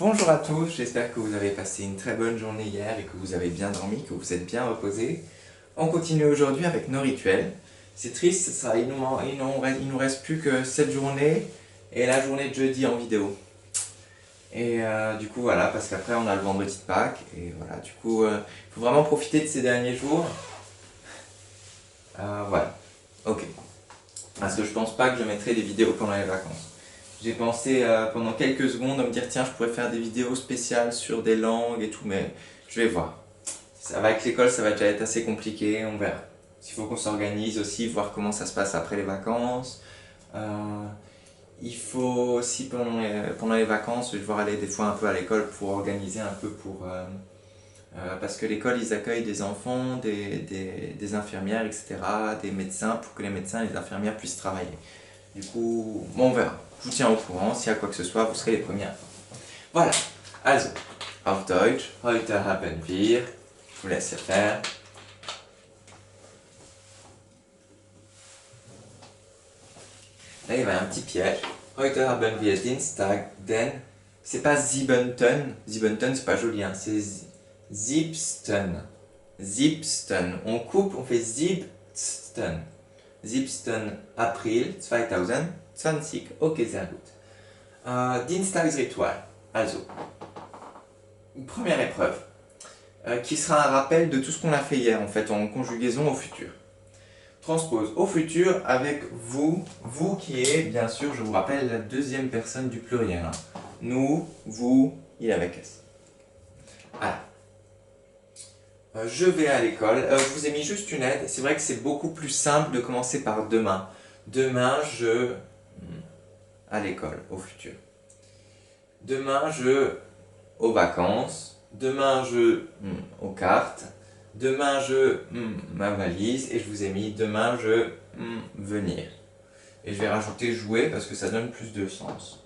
Bonjour à tous, j'espère que vous avez passé une très bonne journée hier et que vous avez bien dormi, que vous êtes bien reposés. On continue aujourd'hui avec nos rituels. C'est triste, ça, il nous reste plus que cette journée et la journée de jeudi en vidéo. Et du coup voilà, parce qu'après on a le vendredi de Pâques et voilà, du coup il faut vraiment profiter de ces derniers jours. Voilà, ok. Parce que je pense pas que je mettrai des vidéos pendant les vacances. J'ai pensé pendant quelques secondes à me dire tiens je pourrais faire des vidéos spéciales sur des langues et tout, mais je vais voir. Avec l'école ça va déjà être assez compliqué, on verra. Il faut qu'on s'organise aussi, voir comment ça se passe après les vacances. Il faut aussi pendant les vacances, je vais devoir aller des fois un peu à l'école pour organiser un peu parce que l'école ils accueillent des enfants, des infirmières, etc., des médecins pour que les médecins et les infirmières puissent travailler. Du coup, bon, on verra. Je vous tiens au courant, s'il y a quoi que ce soit, vous serez les premiers. Voilà. Also, auf Deutsch, heute haben wir, je vous laisse faire. Là, il y avait un petit piège. Heute haben wir Dienstag, denn c'est pas siebenten. Siebenten, c'est pas joli, hein. C'est siebsten. Siebsten. On coupe, on fait siebsten. 7. April 2020. Okay, sehr gut. Dienstagsritual. Also, une première épreuve qui sera un rappel de tout ce qu'on a fait hier en fait en conjugaison au futur. Transpose au futur avec vous, vous qui est bien sûr, je vous rappelle, la deuxième personne du pluriel. Hein. Nous, vous, il avec S. Alors, je vais à l'école. Je vous ai mis juste une aide. C'est vrai que c'est beaucoup plus simple de commencer par demain. Demain, je... à l'école, au futur. Demain, je... aux vacances. Demain, je... aux cartes. Demain, je... ma valise. Et je vous ai mis demain, je... venir. Et je vais rajouter jouer parce que ça donne plus de sens.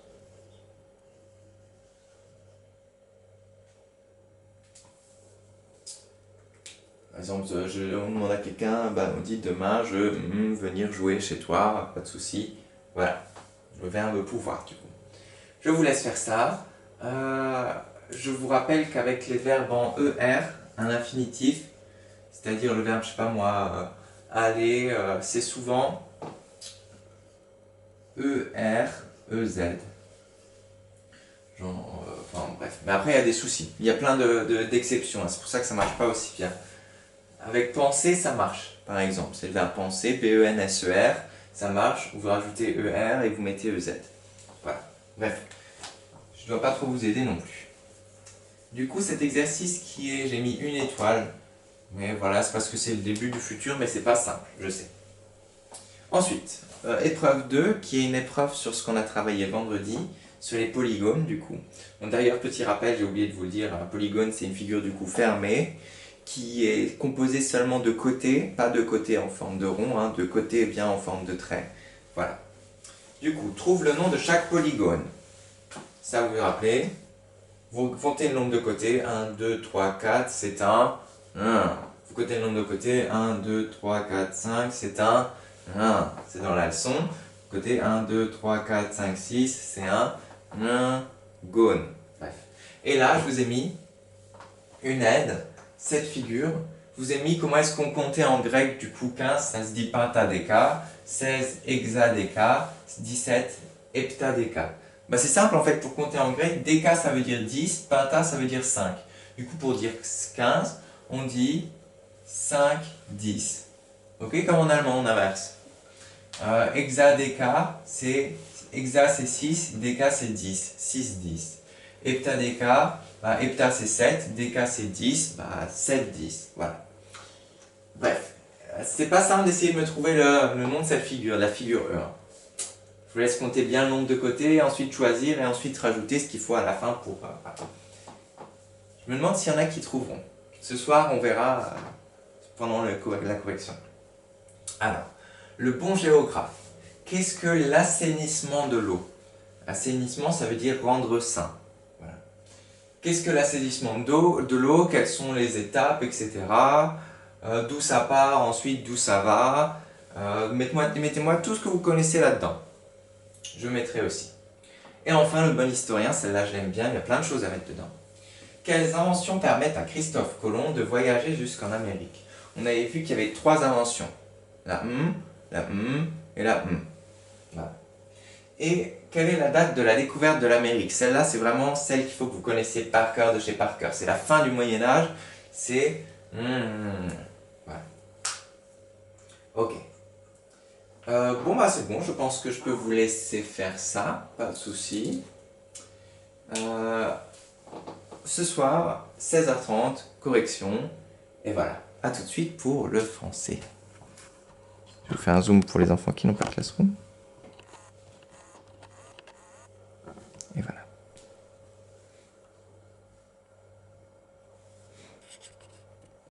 Par exemple, on demande à quelqu'un, on dit demain je venir jouer chez toi, pas de souci. Voilà, le verbe pouvoir du coup. Je vous laisse faire ça. Je vous rappelle qu'avec les verbes en ER, un infinitif, c'est-à-dire le verbe, je sais pas moi, aller, c'est souvent ER, EZ. Enfin bref, mais après il y a des soucis. Il y a plein d'exceptions, hein. C'est pour ça que ça marche pas aussi bien. Avec penser, ça marche, par exemple. C'est le verbe penser, P-E-N-S-E-R, ça marche, vous rajoutez E-R et vous mettez E-Z. Voilà. Bref, je ne dois pas trop vous aider non plus. Du coup, cet exercice qui est, j'ai mis une étoile, mais voilà, c'est parce que c'est le début du futur, mais c'est pas simple, je sais. Ensuite, épreuve 2, qui est une épreuve sur ce qu'on a travaillé vendredi, sur les polygones, du coup. Bon, d'ailleurs, petit rappel, j'ai oublié de vous le dire, un polygone, c'est une figure du coup fermée, qui est composé seulement de côtés, pas de côtés en forme de rond, hein, de côtés bien en forme de trait. Voilà. Du coup, trouve le nom de chaque polygone. Ça vous vous rappelez. Vous comptez le nombre de côtés. 1, 2, 3, 4, c'est un 1. Vous comptez le nombre de côtés. 1, 2, 3, 4, 5, c'est un 1. C'est dans la leçon. Côté 1, 2, 3, 4, 5, 6, c'est un gone. Bref. Et là, je vous ai mis une aide. Cette figure, je vous ai mis comment est-ce qu'on comptait en grec, du coup 15, ça se dit pentadéca, 16 hexadéca, 17 heptadéca. C'est simple en fait pour compter en grec, déca ça veut dire 10, penta ça veut dire 5. Du coup pour dire 15, on dit 5, 10. Ok, comme en allemand on inverse. Hexadéca, hexa c'est 6, déca c'est 10, 6, 10. Heptadéca, hepta c'est 7, déca c'est 10, 7, 10, voilà. Bref, c'est pas simple d'essayer de me trouver le nom de cette figure, la figure E1. Je vous laisse compter bien le nombre de côtés, ensuite choisir et ensuite rajouter ce qu'il faut à la fin pour... Je me demande s'il y en a qui trouveront. Ce soir, on verra pendant la correction. Alors, le bon géographe. Qu'est-ce que l'assainissement de l'eau? Assainissement, ça veut dire rendre sain. Qu'est-ce que l'assainissement de l'eau? Quelles sont les étapes, etc. D'où ça part, ensuite d'où ça va. Mettez-moi tout ce que vous connaissez là-dedans. Je mettrai aussi. Et enfin, le bon historien, celle-là je l'aime bien, il y a plein de choses à mettre dedans. Quelles inventions permettent à Christophe Colomb de voyager jusqu'en Amérique? On avait vu qu'il y avait 3 inventions. La et la Voilà. Et quelle est la date de la découverte de l'Amérique? Celle-là, c'est vraiment celle qu'il faut que vous connaissiez par cœur de chez Parker. C'est la fin du Moyen-Âge. C'est... Voilà. Ok. Bon, bah c'est bon. Je pense que je peux vous laisser faire ça. Pas de souci. Ce soir, 16h30, correction. Et voilà. A tout de suite pour le français. Je vous fais un zoom pour les enfants qui n'ont pas de classroom.